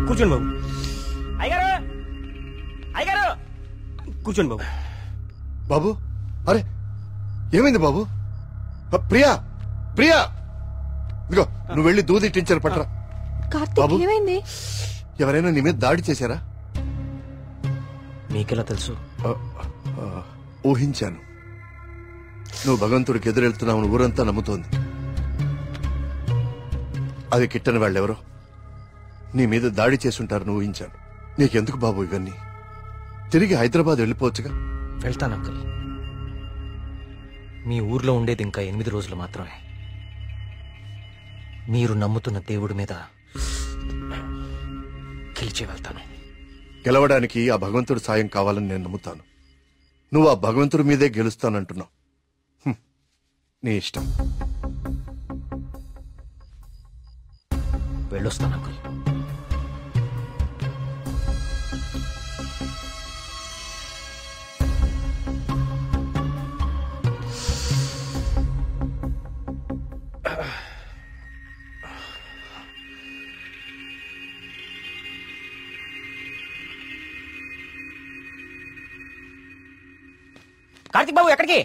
కూర్చోండి బాబు. అయ్యగారు అయ్యగారు కూర్చోండి బాబు. బాబు అరే ఏమైంది బాబు? ప్రియా ప్రియా ఇదిగో నువ్వు వెళ్ళి దూది టీచర్ పట్టరా. బాబు ఏమైంది? ఎవరైనా నీ మీద దాడి చేశారా? మీకెలా తెలుసు? ఊహించాను. నువ్వు భగవంతుడికి ఎదురెళ్తున్నావు ఊరంతా నమ్ముతోంది. అది కిట్టని వాళ్ళెవరో నీ మీద దాడి చేసుంటారని ఊహించాను. నీకెందుకు బాబు ఇవన్నీ? తిరిగి హైదరాబాద్ వెళ్ళిపోవచ్చుగా. వెళ్తాను అంకుల్. మీ ఊర్లో ఉండేది ఇంకా 8 రోజులు మాత్రమే. మీరు నమ్ముతున్న దేవుడి మీద గెలిచి వెళ్తాను. గెలవడానికి ఆ భగవంతుడి సాయం కావాలని నేను నమ్ముతాను. నువ్వు ఆ భగవంతుడి మీదే గెలుస్తానంటున్నావు. నీ ఇష్టం. వెళ్ళొస్తాను అంకుల్. కార్తిక్ బాబు ఎక్కడికి?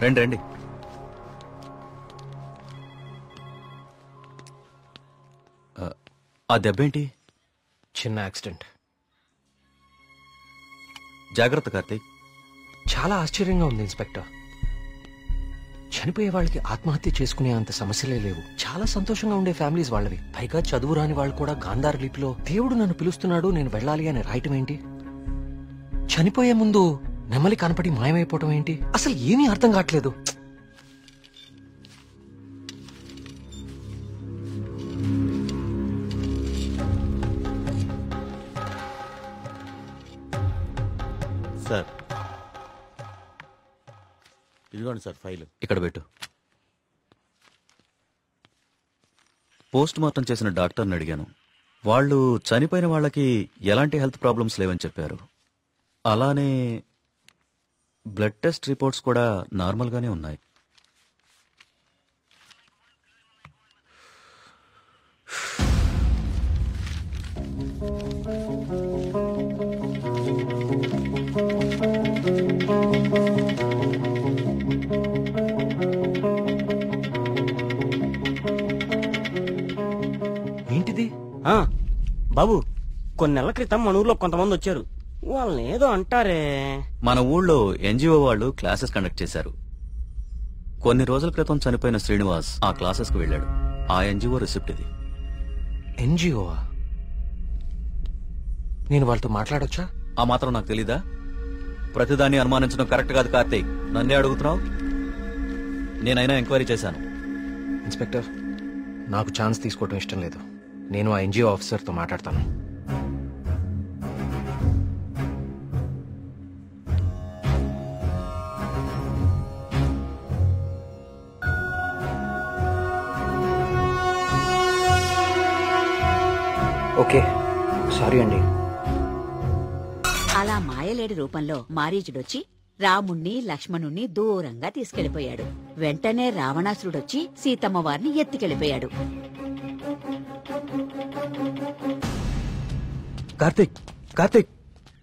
రండి రండి. ఆ దెబ్బేంటి? చిన్న యాక్సిడెంట్. జాగ్రత్త కార్తీక్. చాలా ఆశ్చర్యంగా ఉంది ఇన్స్పెక్టర్. చనిపోయే వాళ్ళకి ఆత్మహత్య చేసుకునే అంత సమస్యలే లేవు. చాలా సంతోషంగా ఉండే ఫ్యామిలీస్ వాళ్ళవి. పైగా చదువు రాని వాళ్ళు కూడా గాంధార్ లిపిలో దేవుడు నన్ను పిలుస్తున్నాడు నేను వెళ్ళాలి అని రాయటం ఏంటి? చనిపోయే ముందు నెమ్మలి కనపడి మాయమైపోవటం ఏంటి? అసలు ఏమీ అర్థం కావట్లేదు. సార్ ఇదిగోండి సార్ ఫైల్. ఇక్కడ పెట్టు. పోస్ట్ మార్టం చేసిన డాక్టర్ని అడిగాను. వాళ్ళు చనిపోయిన వాళ్ళకి ఎలాంటి హెల్త్ ప్రాబ్లమ్స్ లేవని చెప్పారు. అలానే బ్లడ్ టెస్ట్ రిపోర్ట్స్ కూడా నార్మల్గానే ఉన్నాయి. ఏంటిది? బాబు కొన్ని నెలల క్రితం మన ఊర్లో కొంతమంది వచ్చారు. వాళ్ళని ఏదో అంటారే. మన ఊళ్ళో ఎన్జిఓ వాళ్ళు క్లాసెస్ కండక్ట్ చేశారు. కొన్ని రోజుల క్రితం చనిపోయిన శ్రీనివాస్ ఆ క్లాసెస్ కు వెళ్ళాడు. ఆ ఎన్జిఓ రిసిప్ట్ ఇది. ఎన్జిఓవా? నేను వాళ్ళతో మాట్లాడొచ్చా? ఆ మాత్రం నాకు తెలీదా? ప్రతిదాన్ని అనుమానించడం కరెక్ట్ కాదు కార్తీక్. నన్నే అడుగుతున్నావు. నేనైనా ఎంక్వైరీ చేశాను. ఇన్స్పెక్టర్, నాకు ఛాన్స్ తీసుకోవడం ఇష్టం లేదు. నేను ఆ ఎన్జిఓ ఆఫీసర్తో మాట్లాడతాను. ఓకే, సారీ అండి. అలా మాయలేడి రూపంలో మారీచుడొచ్చి రాముణ్ణి లక్ష్మణుణ్ణి దూరంగా తీసుకెళ్లిపోయాడు. వెంటనే రావణాసురుడొచ్చి సీతమ్మ వారిని ఎత్తికెళ్లిపోయాడు. కార్తీక్ కార్తీక్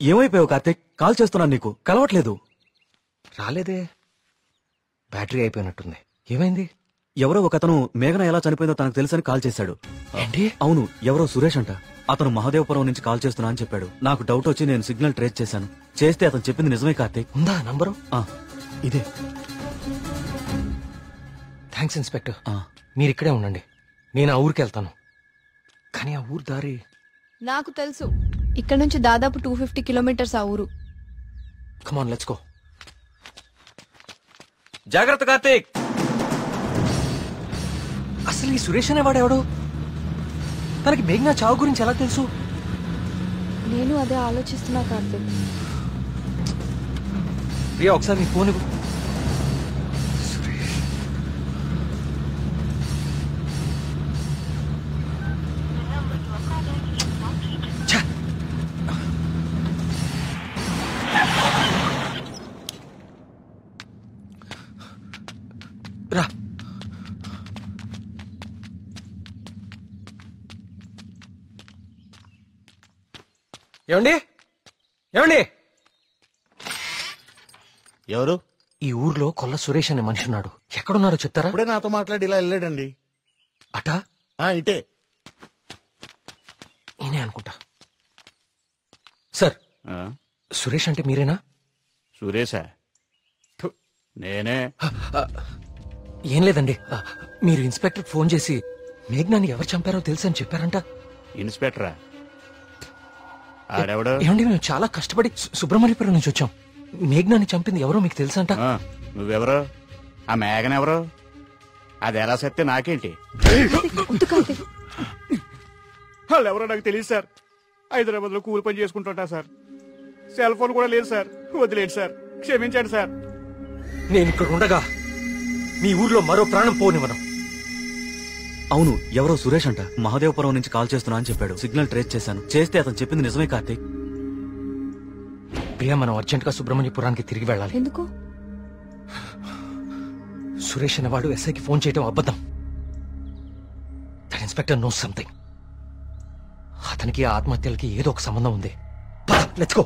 ఏమైపోయావు కార్తీక్? కాల్ చేస్తున్నాను నీకు, కలవట్లేదు. రాలేదే, బ్యాటరీ అయిపోయినట్టుంది. ఏమైంది? ఎవరో ఒక అతను మేఘన ఎలా చనిపోయిందో తనకు తెలుసని కాల్ చేశాడు. ఏంటి? అవును, ఎవరో సురేష్ అంట. అతను మహాదేవపురం నుంచి కాల్ చేస్తున్నా అని చెప్పాడు. నాకు డౌట్ వచ్చి నేను సిగ్నల్ ట్రేస్ చేశాను. చేస్తే అతను చెప్పింది నిజమే కార్తీక్. ఉందా నంబరు? ఇదే. Thanks inspector. మీరు ఇక్కడే ఉండండి, నేను ఆ ఊరికి వెళ్తాను. కానీ ఆ ఊరు దారి నాకు తెలుసు. ఇక్కడ నుంచి దాదాపు 250 కిలోమీటర్స్ ఆ ఊరు. Come on let's go. జాగ్రత్త కార్తీక్. అసలు ఈ సురేష్ అనేవాడెవడు? తనకి మేఘ్నా చావు గురించి ఎలా తెలుసు? నేను అదే ఆలోచిస్తున్నా కార్తీక్. ప్రియా ఒకసారి నీ ఫోన్ ఇవ్వు. ఛ! రా. ఏమండి ఏమండి, ఎవరు? ఈ ఊర్లో కొల్ల సురేష్ అనే మనిషి ఉన్నాడు. ఎక్కడున్నారో చెప్తారా? ఇప్పుడే నాతో మాట్లాడి ఇలా వెళ్ళాడండి. అటా? ఇటే. నేనే అనుకుంటా. సార్, సురేష్ అంటే మీరేనా? సురేషా? నేనే. ఏం లేదండి, మీరు ఇన్స్పెక్టర్ ఫోన్ చేసి మేఘ్నాని ఎవరు చంపారో తెలుసని చెప్పారంట. ఇన్స్పెక్టరా? ఆడెవడు? ఏమండి, మేము చాలా కష్టపడి సుబ్రహ్మణ్యపురం నుంచి వచ్చాం. మేఘ్నాని చంపింది ఎవరో మీకు తెలుసంట. నువ్వెవరు? ఆ మేఘన ఎవరు? అది ఎలా సత్తే నాకేంటి? వాళ్ళు ఎవరో నాకు తెలియదు సార్. హైదరాబాద్ లో కూలి పని చేసుకుంటుంటా సార్. సెల్ ఫోన్ కూడా లేదు సార్. వదిలేదు సార్, క్షమించండి సార్. నేను ఇక్కడ ఉండగా మీ ఊర్లో మరో ప్రాణం పోనివ్వను. అవును, ఎవరో సురేష్ అంట. మహాదేవపురం నుంచి కాల్ చేస్తున్నా అని చెప్పాడు. సిగ్నల్ ట్రేస్ చేశాను. చేస్తే అతను చెప్పింది నిజమే కార్తీక్. ప్రియా, మనం అర్జెంట్ గా సుబ్రహ్మణ్యపురానికి తిరిగి వెళ్ళాలి. ఎందుకు? సురేష్ అనేవాడు ఎస్ఐకి ఫోన్ చేయడం అబద్ధం. That inspector knows something. అతనికి ఆత్మహత్యలకి ఏదో ఒక సంబంధం ఉంది. Let's go.